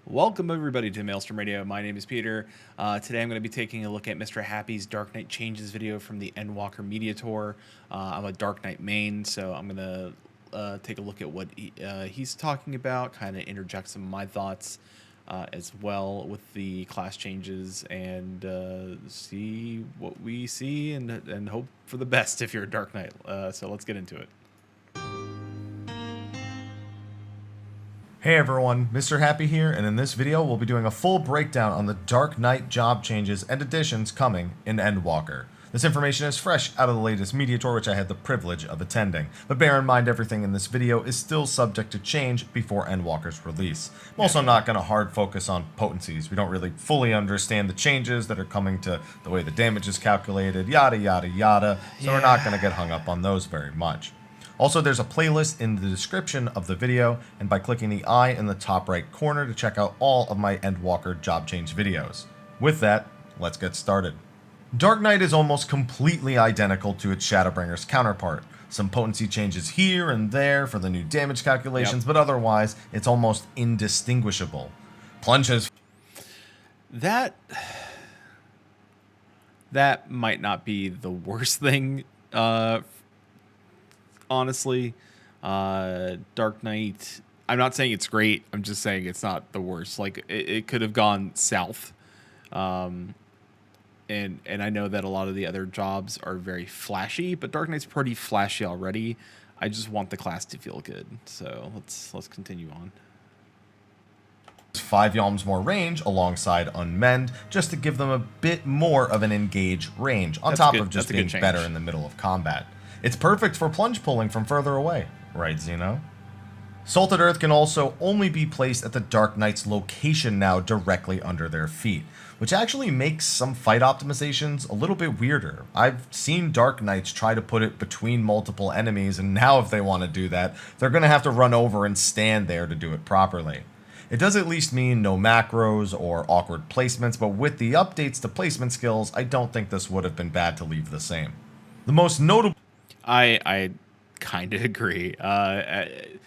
Welcome everybody to Maelstrom Radio. My name is Peter. Today I'm going to be taking a look at Mr. Happy's Dark Knight Changes video from the Endwalker Media Tour. I'm a Dark Knight main, so I'm going to take a look at what he's talking about, kind of interject some of my thoughts as well with the class changes, and see what we see and hope for the best if you're a Dark Knight. So let's get into it. Hey everyone, Mr. Happy here, and in this video we'll be doing a full breakdown on the Dark Knight job changes and additions coming in Endwalker. This information is fresh out of the latest media tour which I had the privilege of attending, but bear in mind everything in this video is still subject to change before Endwalker's release. I'm also not going to hard focus on potencies. We don't really fully understand the changes that are coming to the way the damage is calculated, yada yada yada, so we're not going to get hung up on those very much. Also, there's a playlist in the description of the video, and by clicking the eye in the top right corner to check out all of my Endwalker job change videos. With that, let's get started. Dark Knight is almost completely identical to its Shadowbringer's counterpart. Some potency changes here and there for the new damage calculations, but otherwise, it's almost indistinguishable. Plunges. That might not be the worst thing, honestly. Dark Knight, I'm not saying it's great, I'm just saying it's not the worst. Like, it could have gone south. And I know that a lot of the other jobs are very flashy, but Dark Knight's pretty flashy already. I just want the class to feel good. So let's continue on. 5 yalms more range alongside Unmend, just to give them a bit more of an engage range, on top of just being better in the middle of combat. It's perfect for plunge pulling from further away, right, Zeno? Salted Earth can also only be placed at the Dark Knight's location now directly under their feet, which actually makes some fight optimizations a little bit weirder. I've seen Dark Knights try to put it between multiple enemies, and now if they want to do that, they're going to have to run over and stand there to do it properly. It does at least mean no macros or awkward placements, but with the updates to placement skills, I don't think this would have been bad to leave the same. The most notable... I kind of agree. The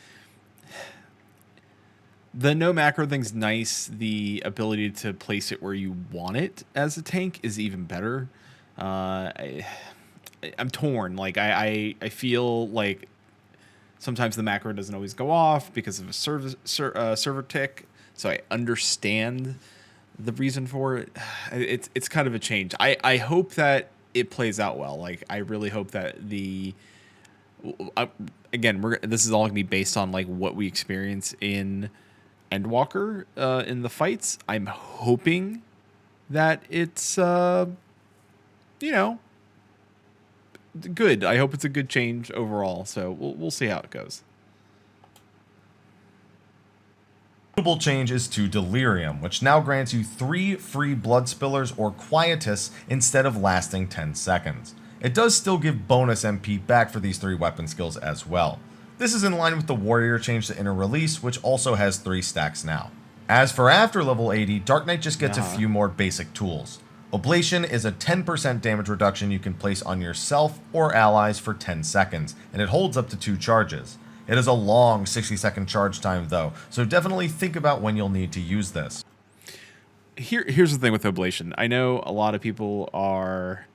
no macro thing's nice. The ability to place it where you want it as a tank is even better. I'm torn. Like, I feel like sometimes the macro doesn't always go off because of a server tick. So I understand the reason for it. It's kind of a change. I hope that it plays out well. Like, I really hope that again, this is all gonna be based on like what we experience in Endwalker in the fights. I'm hoping that it's good. I hope it's a good change overall. So we'll see how it goes. Notable change is to Delirium, which now grants you 3 free Blood Spillers or Quietus instead of lasting 10 seconds. It does still give bonus MP back for these 3 weapon skills as well. This is in line with the Warrior change to Inner Release, which also has 3 stacks now. As for after level 80, Dark Knight just gets a few more basic tools. Oblation is a 10% damage reduction you can place on yourself or allies for 10 seconds, and it holds up to 2 charges. It is a long 60-second charge time though, so definitely think about when you'll need to use this. Here's the thing with Oblation. I know a lot of people are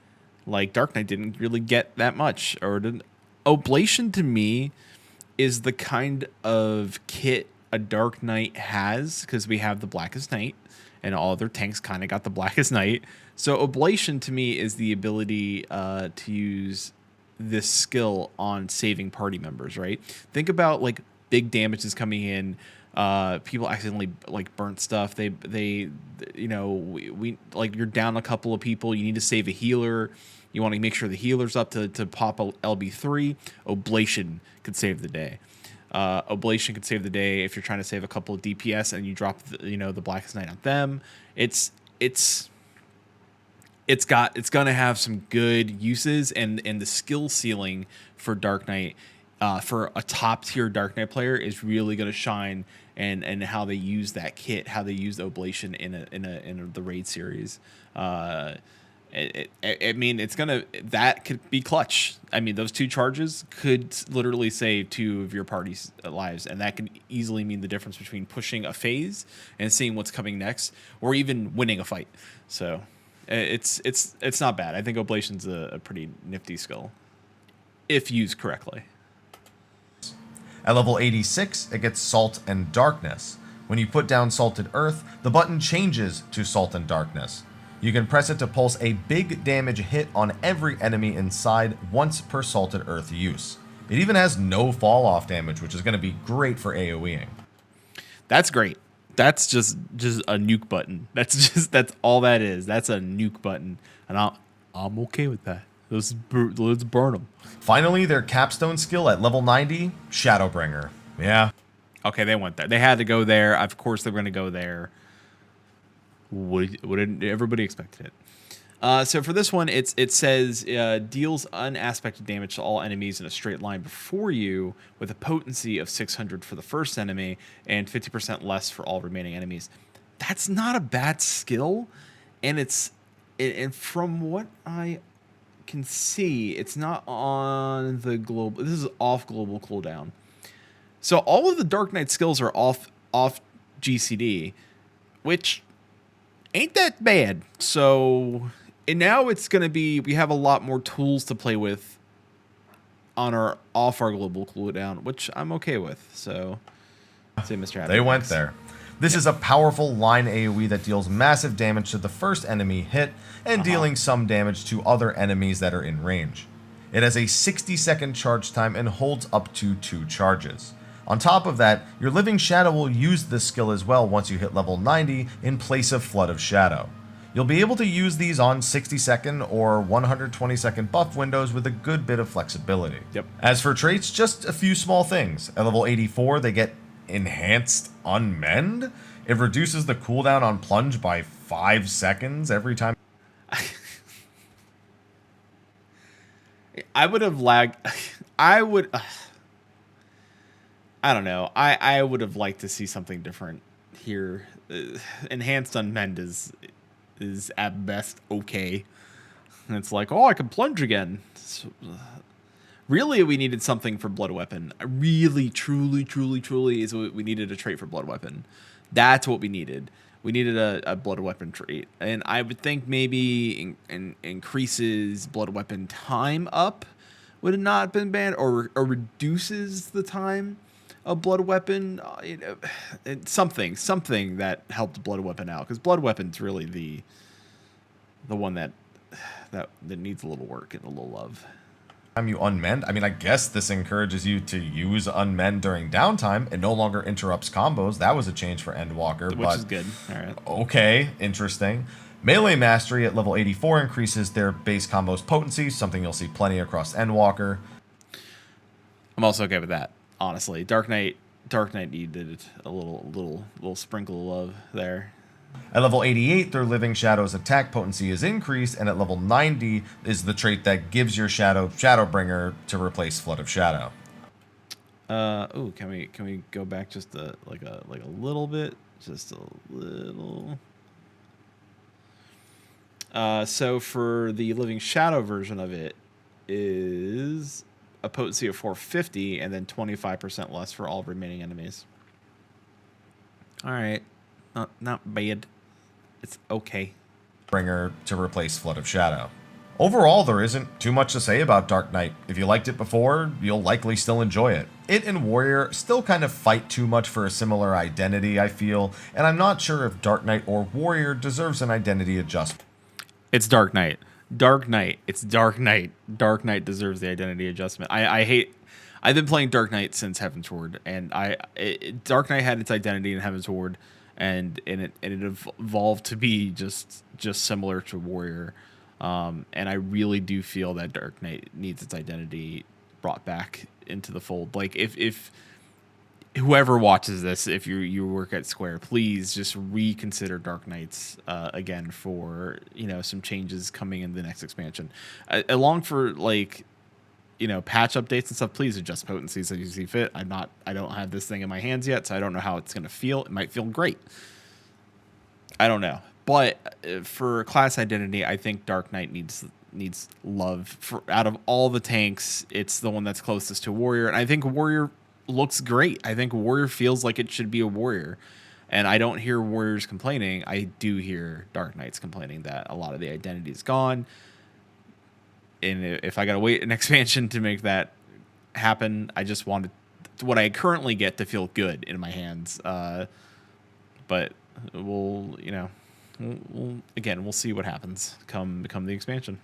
like, Dark Knight didn't really get that much. Oblation to me is the kind of kit a Dark Knight has, because we have the Blackest Night, and all their tanks kind of got the Blackest Night. So Oblation to me is the ability to use this skill on saving party members, right? Think about like big damages coming in, people accidentally like burnt stuff. We like, you're down a couple of people, you need to save a healer. You want to make sure the healer's up to pop a LB3. Oblation could save the day. Oblation could save the day if you're trying to save a couple of DPS and you drop the Blackest Night on them. It's gonna have some good uses, and the skill ceiling for Dark Knight, for a top tier Dark Knight player, is really gonna shine, and how they use that kit, how they use Oblation in the raid series. I mean, that could be clutch. I mean, those 2 charges could literally save 2 of your party's lives, and that could easily mean the difference between pushing a phase and seeing what's coming next, or even winning a fight. So it's not bad. I think Oblation's a pretty nifty skill if used correctly. At level 86, it gets Salt and Darkness. When you put down Salted Earth, the button changes to Salt and Darkness. You can press it to pulse a big damage hit on every enemy inside once per Salted Earth use. It even has no fall off damage, which is going to be great for AoEing. That's great. That's just a nuke button. That's all that is. That's a nuke button, and I'm okay with that. Let's burn them. Finally, their capstone skill at level 90, Shadowbringer. Yeah. Okay, they went there. They had to go there. Of course, they're going to go there. Would everybody expected it? So for this one, it says deals unaspected damage to all enemies in a straight line before you, with a potency of 600 for the first enemy and 50% less for all remaining enemies. That's not a bad skill, and from what I can see, it's not on the global. This is off global cooldown. So all of the Dark Knight skills are off GCD, which ain't that bad. So and now it's going to be, we have a lot more tools to play with off our global cooldown, which I'm okay with. So say Mr. Happy. They went there. This is a powerful line AoE that deals massive damage to the first enemy hit and dealing some damage to other enemies that are in range. It has a 60-second charge time and holds up to 2 charges. On top of that, your Living Shadow will use this skill as well once you hit level 90 in place of Flood of Shadow. You'll be able to use these on 60-second or 120-second buff windows with a good bit of flexibility. Yep. As for traits, just a few small things. At level 84, they get Enhanced Unmend. It reduces the cooldown on Plunge by 5 seconds every time. I would have lagged. I don't know. I would have liked to see something different here. Enhanced Unmend is at best okay. And it's like, oh, I can plunge again. So, really, we needed something for Blood Weapon. Really, truly is what we needed, a trait for Blood Weapon. That's what we needed. We needed a Blood Weapon trait. And I would think maybe increases Blood Weapon time up would have not been bad, or reduces the time of Blood Weapon. Something that helped Blood Weapon out, because Blood Weapon's really the one that needs a little work and a little love. Time you unmend, I mean, I guess this encourages you to use unmend during downtime. It no longer interrupts combos. That was a change for Endwalker, which is good. All right. Okay, interesting. Melee Mastery at level 84 increases their base combo's potency, something you'll see plenty across Endwalker. I'm also okay with that, honestly. Dark Knight needed a little sprinkle of love there. At level 88, their Living Shadow's attack potency is increased, and at level 90 is the trait that gives your shadow Shadowbringer to replace Flood of Shadow. Can we go back just a little bit? Just a little. So for the Living Shadow version of it is a potency of 450 and then 25% less for all remaining enemies. All right. Not bad. It's okay. Bringer to replace Flood of Shadow. Overall, there isn't too much to say about Dark Knight. If you liked it before, you'll likely still enjoy it. It and Warrior still kind of fight too much for a similar identity, I feel, and I'm not sure if Dark Knight or Warrior deserves an identity adjustment. It's Dark Knight. Dark Knight. It's Dark Knight. Dark Knight deserves the identity adjustment. I've been playing Dark Knight since Heavensward, and Dark Knight had its identity in Heavensward, and it evolved to be just similar to Warrior. And I really do feel that Dark Knight needs its identity brought back into the fold. Like, if whoever watches this, if you work at Square, please just reconsider Dark Knights again for some changes coming in the next expansion, along for patch updates and stuff. Please adjust potencies as you see fit. I don't have this thing in my hands yet, so I don't know how it's gonna feel. It might feel great. I don't know, But for class identity, I think Dark Knight needs love. For out of all the tanks, it's the one that's closest to Warrior, and I think Warrior looks great. I think Warrior feels like it should be a Warrior, and I don't hear Warriors complaining. I do hear Dark Knights complaining that a lot of the identity is gone, and if I gotta wait an expansion to make that happen, I just wanted what I currently get to feel good in my hands. But we'll, we'll see what happens come the expansion.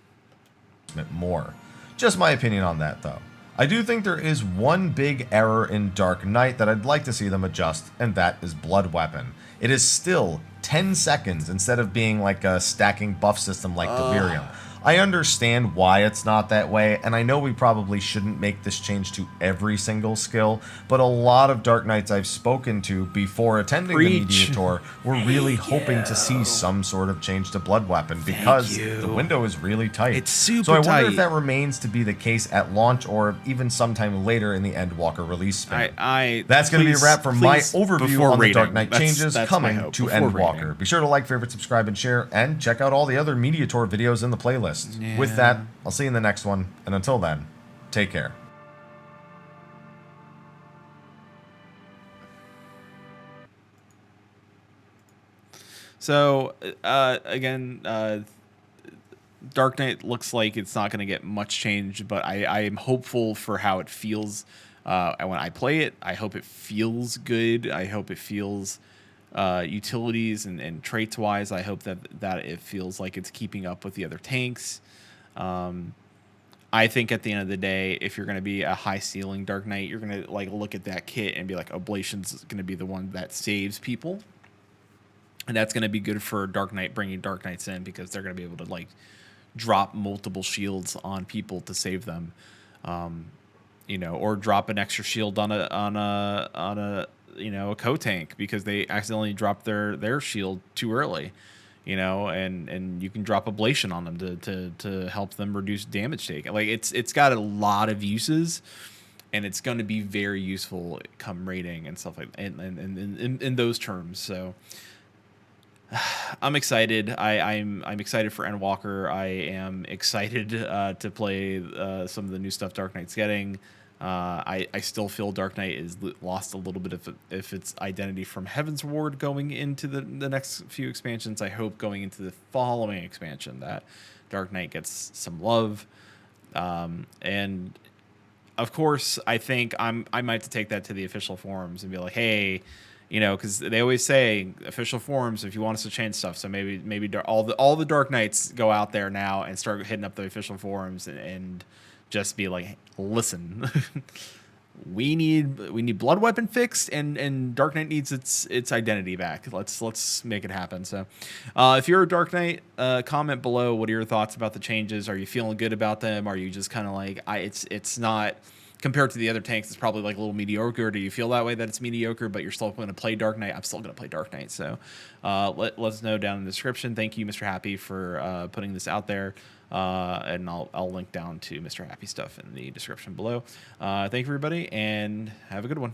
More. Just my opinion on that, though. I do think there is one big error in Dark Knight that I'd like to see them adjust, and that is Blood Weapon. It is still 10 seconds instead of being like a stacking buff system like Delirium. I understand why it's not that way, and I know we probably shouldn't make this change to every single skill, but a lot of Dark Knights I've spoken to before attending the media tour were really hoping to see some sort of change to Blood Weapon because the window is really tight. It's super so I tight. wonder if that remains to be the case at launch or even sometime later in the Endwalker release spin. That's going to be a wrap for my overview on the Dark Knight changes coming to Endwalker. Be sure to like, favorite, subscribe, and share, and check out all the other media tour videos in the playlist. Yeah. With that, I'll see you in the next one, and until then, take care. So, again, Dark Knight looks like it's not going to get much change, but I am hopeful for how it feels when I play it. I hope it feels good. I hope it feels utilities and traits wise. I hope that it feels like it's keeping up with the other tanks. I think at the end of the day, if you're going to be a high ceiling Dark Knight, you're going to like look at that kit and be like, Oblation's going to be the one that saves people, and that's going to be good for Dark Knight, bringing Dark Knights in, because they're going to be able to like drop multiple shields on people to save them, or drop an extra shield on a co-tank because they accidentally dropped their shield too early, and you can drop ablation on them to help them reduce damage taken. Like it's got a lot of uses, and it's going to be very useful come raiding and stuff like that, and in those terms. So I'm excited. I'm excited for Endwalker. I am excited to play some of the new stuff Dark Knight's getting. I still feel Dark Knight is lost a little bit of its identity from Heaven's Ward going into the next few expansions. I hope going into the following expansion that Dark Knight gets some love. And of course, I think I might have to take that to the official forums and be like, hey, because they always say official forums if you want us to change stuff. So maybe all the Dark Knights go out there now and start hitting up the official forums and just be like, listen, we need Blood Weapon fixed, and Dark Knight needs its identity back. Let's make it happen. So if you're a Dark Knight, comment below. What are your thoughts about the changes? Are you feeling good about them? Are you just kind of like, it's not, compared to the other tanks, it's probably like a little mediocre? Do you feel that way, that it's mediocre, but you're still going to play Dark Knight? I'm still going to play Dark Knight. So let us know down in the description. Thank you, Mr. Happy, for putting this out there. And I'll link down to Mr. Happy stuff in the description below. Thank you, everybody, and have a good one.